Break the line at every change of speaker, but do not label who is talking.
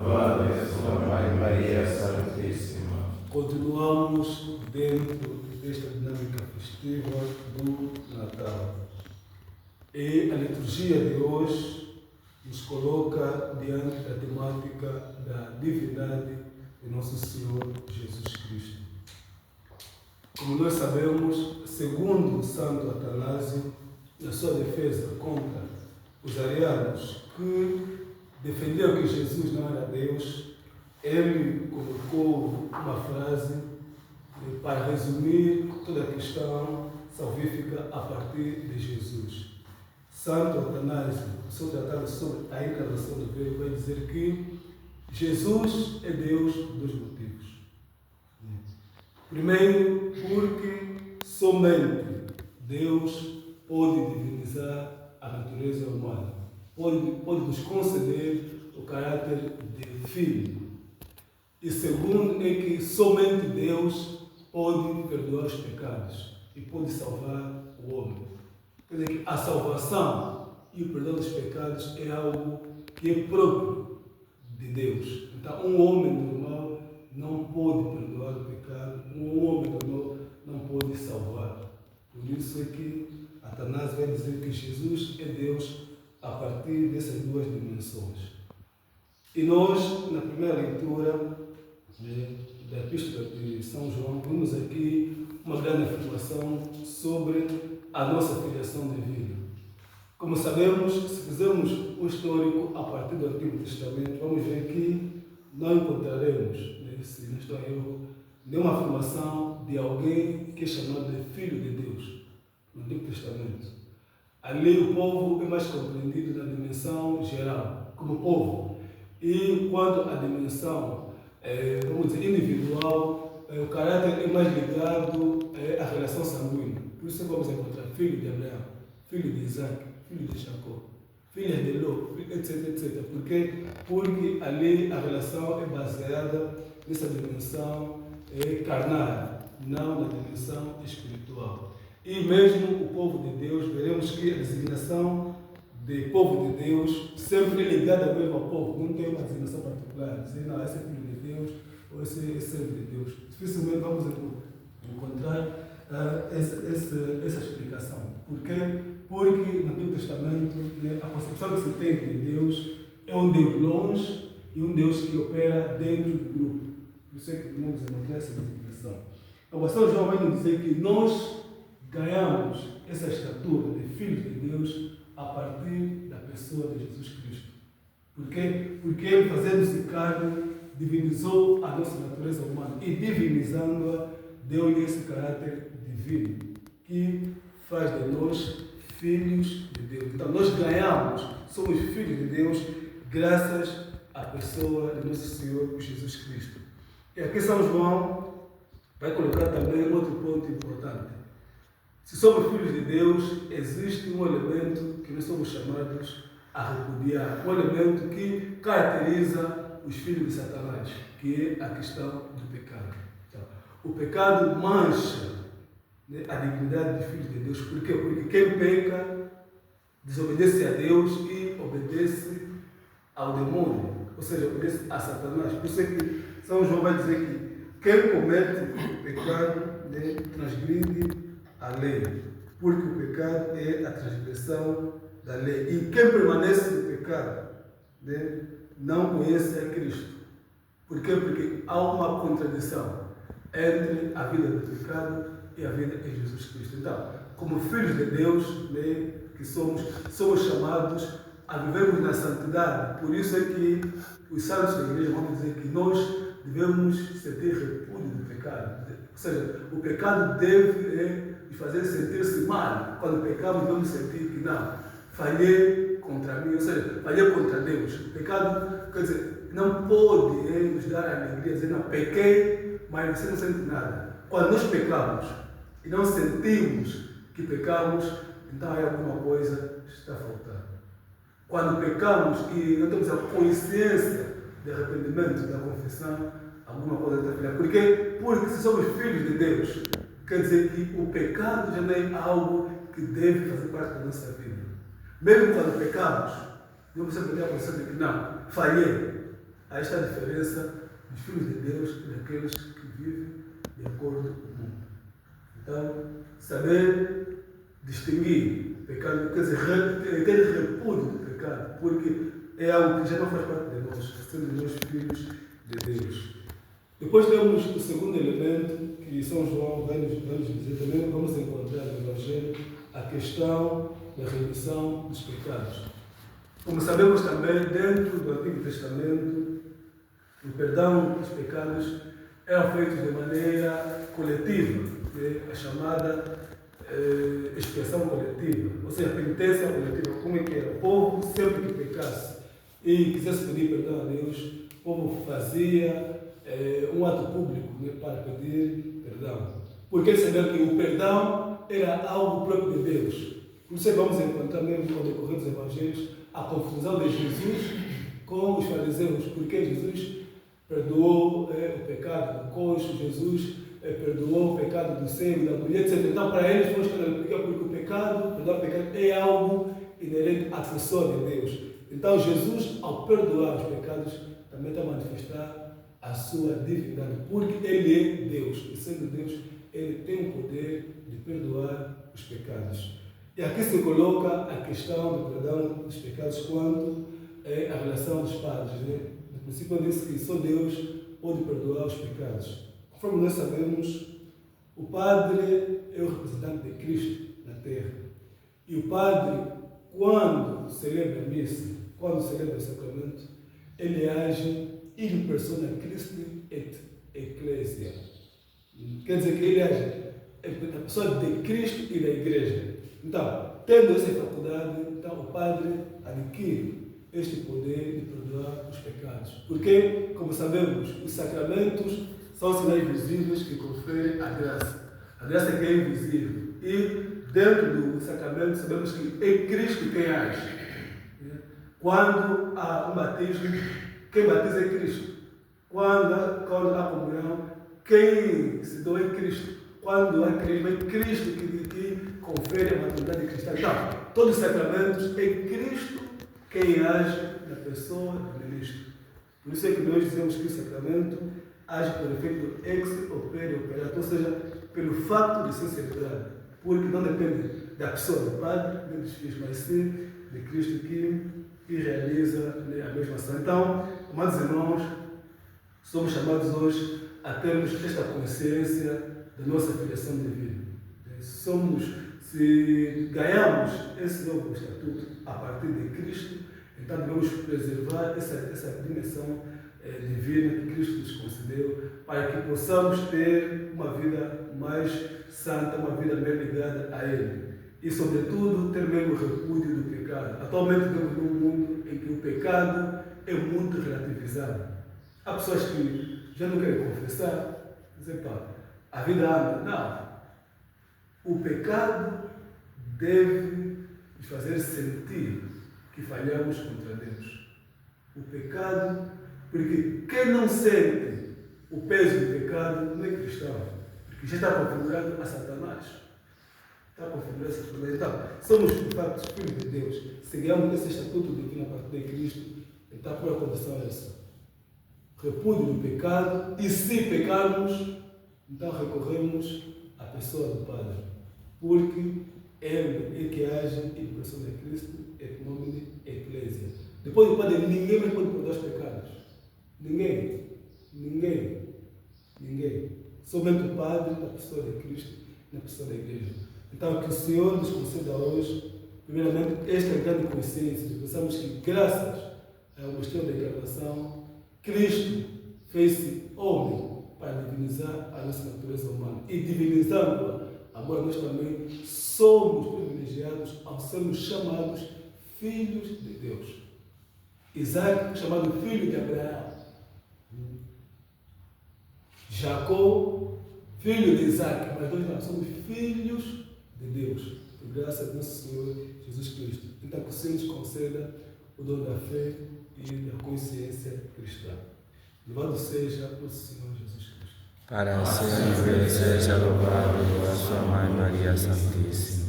Louvada sua Mãe Maria Santíssima.
Continuamos dentro desta dinâmica festiva do Natal. E a liturgia de hoje nos coloca diante da temática da divindade de Nosso Senhor Jesus Cristo. Como nós sabemos, segundo Santo Atanásio, na sua defesa contra os arianos que defendiam que Jesus não era Deus, ele colocou uma frase para resumir toda a questão salvífica a partir de Jesus. Santo Atanásio, no seu tratado sobre a encarnação do Verbo, vai dizer que Jesus é Deus por dois motivos. Primeiro, porque somente Deus pode divinizar a natureza humana, pode nos conceder o caráter de filho. E segundo, é que somente Deus pode perdoar os pecados e pode salvar o homem. Quer dizer que a salvação e o perdão dos pecados é algo que é próprio de Deus. Então, um homem normal não pode perdoar o pecado, um homem normal não pode salvar. Por isso é que Atanásio vai dizer que Jesus é Deus a partir dessas duas dimensões. E nós, na primeira leitura da Epístola de São João, vimos aqui uma grande afirmação sobre a nossa filiação divina. Como sabemos, se fizermos um histórico a partir do Antigo Testamento, vamos ver que não encontraremos, se não estou em erro, nenhuma afirmação de alguém que é chamado de Filho de Deus no Antigo Testamento. Ali o povo é mais compreendido na dimensão geral, como povo. E quanto à dimensão, vamos dizer, individual, o caráter é mais ligado à relação sanguínea. Por isso vamos encontrar filho de Abraão, filho de Isaac, filho de Jacó, filha de Ló, etc, etc. Porque ali a relação é baseada nessa dimensão carnal, não na dimensão espiritual. E mesmo o povo de Deus, veremos que a designação de povo de Deus sempre é ligada mesmo ao povo, não tem uma designação particular, dizer, não, esse é filho de Deus ou esse é servo de Deus. Dificilmente vamos encontrar essa explicação. Por quê? Porque no Antigo Testamento a concepção que se tem de Deus é um Deus longe e um Deus que opera dentro do grupo. Por isso é que vamos encontrar essa designação. O São João vai nos dizer que nós ganhamos essa estatura de filhos de Deus a partir da pessoa de Jesus Cristo. Por quê? Porque ele, fazendo-se carne, divinizou a nossa natureza humana e, divinizando-a, deu-lhe esse caráter divino que faz de nós filhos de Deus. Então, nós ganhamos, somos filhos de Deus graças à pessoa de nosso Senhor Jesus Cristo. E aqui São João vai colocar também outro ponto importante. Se somos filhos de Deus, existe um elemento que nós somos chamados a repudiar, um elemento que caracteriza os filhos de Satanás, que é a questão do pecado. Então, o pecado mancha a dignidade dos filhos de Deus. Por quê? Porque quem peca desobedece a Deus e obedece ao demônio, ou seja, obedece a Satanás. Por isso é que São João vai dizer que quem comete o pecado transgride a lei, porque o pecado é a transgressão da lei. E quem permanece no pecado não conhece a Cristo. Por quê? Porque há uma contradição entre a vida do pecado e a vida em Jesus Cristo. Então, como filhos de Deus, que somos chamados a vivermos na santidade. Por isso é que os santos da igreja vão dizer que nós devemos sentir repúdio do pecado. Ou seja, o pecado deve nos fazer sentir-se mal. Quando pecamos, devemos sentir que não, falhei contra mim, ou seja, falhei contra Deus. O pecado, quer dizer, não pode nos dar a alegria, dizer, não, pequei, mas você não sente nada. Quando nós pecamos e não sentimos que pecamos, então aí alguma coisa está faltando. Quando pecamos e não temos a consciência de arrependimento, da confissão, alguma coisa está falhando. Por quê? Porque se somos filhos de Deus, quer dizer que o pecado já não é algo que deve fazer parte da nossa vida. Mesmo quando pecamos, devemos sempre ter a consciência de que não, falhei. há esta diferença dos filhos de Deus e daqueles que vivem de acordo com o mundo. Então, saber distinguir o pecado, quer dizer, ter repúdio do pecado, porque é algo que já não faz parte de nós, sendo nós filhos de Deus. Depois temos o segundo elemento, que São João vai nos dizer, também vamos encontrar no Evangelho, a questão da remissão dos pecados. Como sabemos também, dentro do Antigo Testamento, o perdão dos pecados era feito de maneira coletiva, que é a chamada expiação coletiva, ou seja, penitência coletiva. Como é que era? O povo, sempre que pecasse e quisesse pedir perdão a Deus, o povo fazia um ato público, né, para pedir perdão. Porque eles sabiam que o perdão era algo próprio de Deus. Por isso vamos encontrar mesmo no decorrer dos evangelhos a confusão de Jesus com os fariseus, porque Jesus perdoou o pecado do cônjuge, Jesus perdoou o pecado do cego, da mulher, etc. Então, para eles, foi explicar porque o pecado, perdoar o pecado, é algo inerente à pessoa de Deus. Então, Jesus, ao perdoar os pecados, também está a manifestar a sua divindade, porque Ele é Deus, e sendo Deus, Ele tem o poder de perdoar os pecados. E aqui se coloca a questão do perdão dos pecados quanto à relação dos padres. Né? No princípio, eu disse que só Deus pode perdoar os pecados. Conforme nós sabemos, o padre é o representante de Cristo na terra. E o padre, quando celebra a missa, quando celebra o sacramento, ele age in persona Christi et Ecclesia. Quer dizer que ele age a pessoa de Cristo e da Igreja. Então, tendo essa faculdade, então o padre adquire este poder de perdoar os pecados. Porque, como sabemos, os sacramentos são sinais visíveis que conferem a graça. A graça que é invisível. E dentro do sacramento sabemos que é Cristo quem age. Quando há um batismo, quem batiza é Cristo. Quando há comunhão, quem se doa é Cristo. Quando há crisma, é Cristo que confere a maturidade cristã. Então, todos os sacramentos é Cristo quem age na pessoa do ministro. Por isso é que nós dizemos que o sacramento age por efeito ex opere operato, ou seja, pelo facto de ser celebrado, porque não depende da pessoa do padre, nem dos filhos, mas sim de Cristo que realiza a mesma ação. Então, amados irmãos, somos chamados hoje a termos esta consciência da nossa filiação divina. Se ganhamos esse novo estatuto a partir de Cristo, então devemos preservar essa dimensão divina que Cristo nos concedeu, para que possamos ter uma vida mais santa, uma vida mais ligada a Ele. E, sobretudo, ter mesmo o repúdio do pecado. Atualmente temos um mundo em que o pecado é muito relativizado. Há pessoas que já não querem confessar, dizem, pá, a vida anda. Não. O pecado deve nos fazer sentir que falhamos contra Deus. O pecado, porque quem não sente o peso do pecado não é cristão, porque já está configurado a Satanás. Está configurado a Satanás. Então, somos, de facto, filhos de Deus. Se ganhamos esse estatuto divino a partir de Cristo, então a própria condição é essa. Repúdio do pecado, e se pecarmos, então recorremos à pessoa do Padre, porque Ele é que age em pessoa de Cristo, et nomine ecclesia. Depois do Padre, ninguém mais pode perdoar os pecados. Ninguém. Somente o Padre, na pessoa de Cristo, na pessoa da Igreja. Então, que o Senhor nos conceda hoje, primeiramente, esta grande consciência, de pensarmos que, graças ao mistério da encarnação, Cristo fez-se homem para divinizar a nossa natureza humana. E divinizando-a, agora nós também somos privilegiados ao sermos chamados filhos de Deus. Isaac, chamado filho de Abraão. Jacó, filho de Isaac. Mas nós somos filhos de Deus, por graça de nosso Senhor Jesus Cristo. Então, que o Senhor nos conceda o dom da fé e da consciência cristã. Louvado seja o Senhor Jesus Cristo.
Para sempre seja louvado a sua Mãe Maria Santíssima.